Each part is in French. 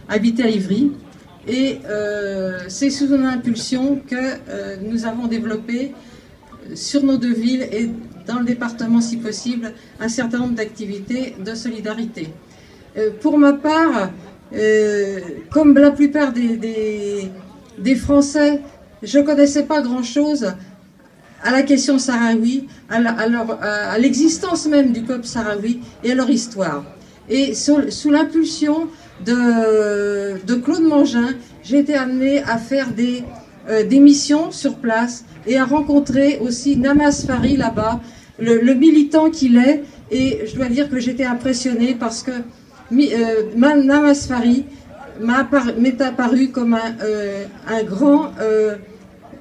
habiter à Ivry. Et c'est sous son impulsion que nous avons développé sur nos deux villes et dans le département, si possible, un certain nombre d'activités de solidarité. Pour ma part, comme la plupart des Français, je ne connaissais pas grand-chose à la question sahraoui, à l'existence même du peuple sahraoui et à leur histoire. Et sous l'impulsion de Claude Mangin, j'ai été amenée à faire des missions sur place et à rencontrer aussi Namas Fari là-bas, le militant qu'il est. Et je dois dire que j'étais impressionnée parce que Namas Fari m'est apparu comme un grand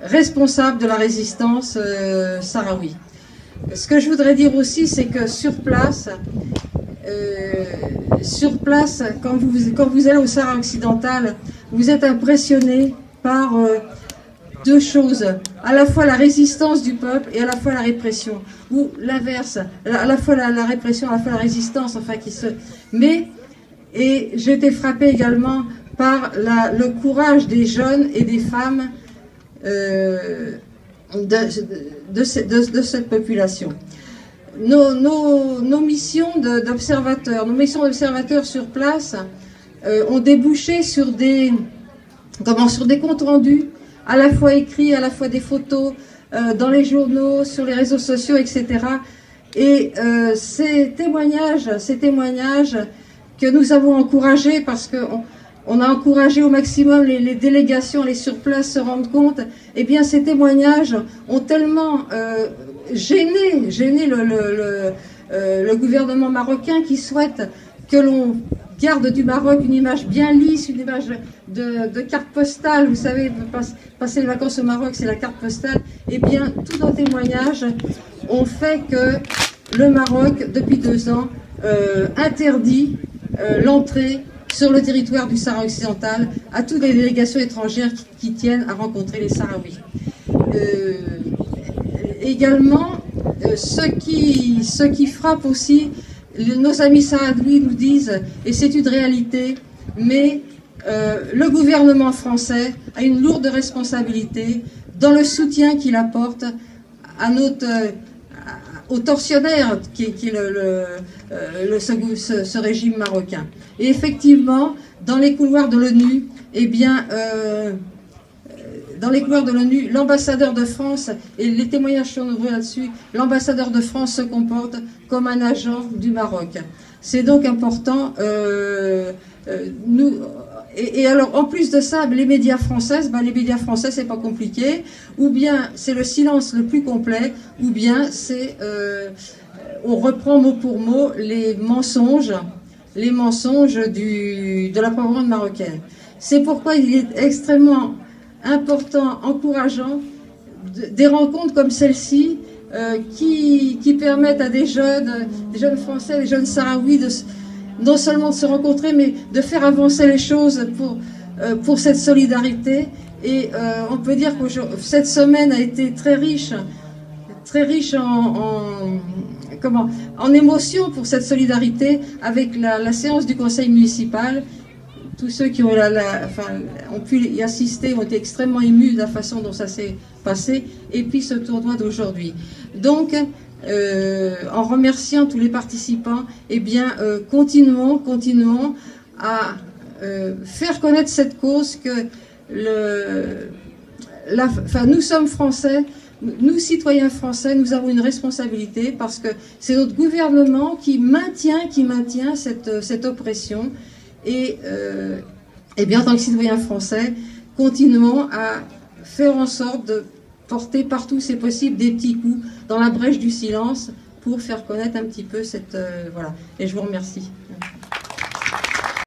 responsable de la résistance sahraoui. Ce que je voudrais dire aussi, c'est que sur place, quand vous allez au Sahara occidental, vous êtes impressionné par deux choses, à la fois la résistance du peuple et à la fois la répression, ou l'inverse, à la fois la répression, à la fois la résistance, enfin et j'ai été frappée également par le courage des jeunes et des femmes de cette population. Nos missions d'observateurs sur place ont débouché sur des comptes rendus, à la fois écrits, à la fois des photos, dans les journaux, sur les réseaux sociaux, etc. Et ces témoignages que nous avons encouragés, parce qu'on a encouragé au maximum les délégations, les sur place se rendent compte, eh bien ces témoignages ont tellement gêné le gouvernement marocain qui souhaite que l'on garde du Maroc une image bien lisse, une image de carte postale. Vous savez, passer les vacances au Maroc, c'est la carte postale. Eh bien, tous nos témoignages ont fait que le Maroc, depuis 2 ans, interdit l'entrée sur le territoire du Sahara occidental à toutes les délégations étrangères qui tiennent à rencontrer les Sahraouis. Également, ce qui frappe aussi, nos amis sahraouis nous disent, et c'est une réalité, mais le gouvernement français a une lourde responsabilité dans le soutien qu'il apporte au tortionnaire qui est ce régime marocain. Et effectivement, dans les couloirs de l'ONU, eh bien, l'ambassadeur de France, et les témoignages sont nombreux là-dessus, l'ambassadeur de France se comporte comme un agent du Maroc. C'est donc important. Et alors, en plus de ça, les médias français, c'est pas compliqué. Ou bien c'est le silence le plus complet, ou bien c'est on reprend mot pour mot les mensonges de la propagande marocaine. C'est pourquoi il est extrêmement important, encourageant, des rencontres comme celle-ci qui permettent à des jeunes Français, des jeunes Sahraouis non seulement de se rencontrer, mais de faire avancer les choses pour cette solidarité. Et on peut dire que cette semaine a été très riche en émotions pour cette solidarité, avec la séance du conseil municipal. Tous ceux qui ont pu y assister ont été extrêmement émus de la façon dont ça s'est passé, et puis ce tournoi d'aujourd'hui. Donc, en remerciant tous les participants, eh bien, continuons à faire connaître cette cause que nous sommes français, nous citoyens français, nous avons une responsabilité, parce que c'est notre gouvernement qui maintient cette oppression. Et bien, en tant que citoyens français, continuons à faire en sorte de porter partout, c'est possible, des petits coups dans la brèche du silence pour faire connaître un petit peu voilà. Et je vous remercie.